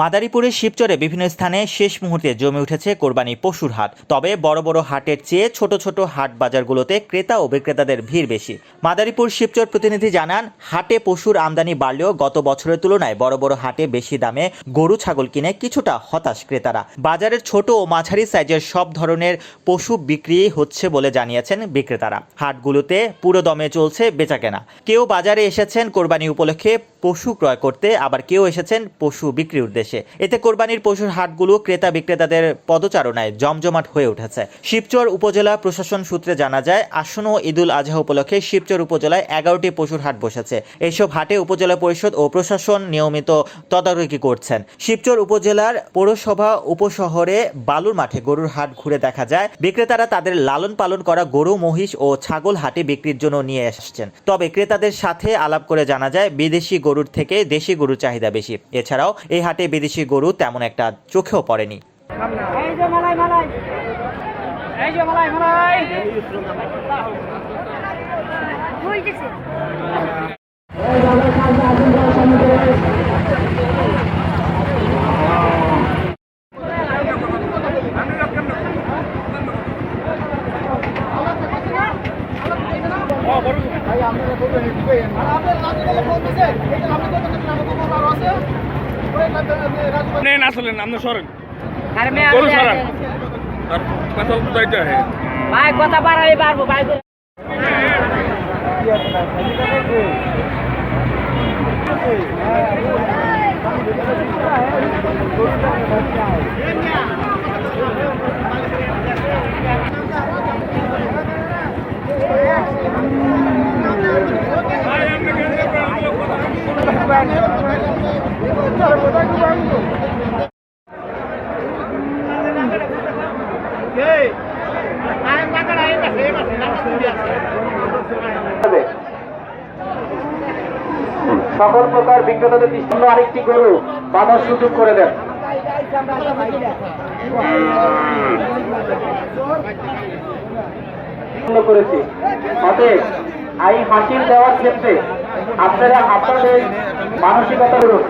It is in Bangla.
মাদারীপুরের শিবচরে বিভিন্ন স্থানে শেষ মুহূর্তে জমে উঠেছে কোরবানি পশুর হাট। তবে বড় বড় হাটের চেয়ে ছোট ছোট হাট বাজারগুলোতে ক্রেতা ও বিক্রেতাদের ভিড় বেশি। মাদারীপুর শিবচর প্রতিনিধি জানান, হাটে পশুর আমদানি বাড়লেও গত বছরের তুলনায় বড় বড় হাটে বেশি দামে গরু ছাগল কিনে কিছুটা হতাশ ক্রেতারা। বাজারের ছোট ও মাঝারি সাইজের সব ধরনের পশু বিক্রি হচ্ছে বলে জানিয়েছেন বিক্রেতারা। হাটগুলোতে পুরো দমে চলছে বেচাকেনা। কেউ বাজারে এসেছেন কোরবানি উপলক্ষে পশু ক্রয় করতে, আবার কেউ এসেছেন পশু বিক্রির উদ্দেশ্যে। এতে কোরবানির পশুর হাটগুলো ক্রেতা বিক্রেতাদের পদচারণায় জমজমাট হয়ে উঠেছে। শিবচর উপজেলা প্রশাসন সূত্রে জানা যায়, আসন্ন ঈদুল আজহা উপলক্ষে শিবচর উপজেলায় 11টি পশুর হাট বসেছে। এইসব হাটে উপজেলা পরিষদ ও প্রশাসন নিয়মিত তদারকি করছেন। শিবচর উপজেলার পৌরসভা উপশহরে বালুর মাঠে গরুর হাট ঘুরে দেখা যায়, বিক্রেতারা তাদের লালন পালন করা গরু, মহিষ ও ছাগল হাটে বিক্রির জন্য নিয়ে আসছেন। তবে ক্রেতাদের সাথে আলাপ করে জানা যায়, বিদেশি গরুর থেকে দেশি গরুর চাহিদা বেশি। এছাড়াও এই হাটে বিদেশি গরু তেমন একটা চোখেও পড়েনি। আসলেন আপনার সরেন ভাই কথা বাড়াই পারবো ভাই। সকল প্রকার বিক্রেতাদের দৃষ্টি আরেকটি গরু বাঁধার সুযোগ করে দেন। করেছি অতএব এই হাসির দেওয়ার ক্ষেত্রে আপনারা আপনাদের মানসিকতা করুন।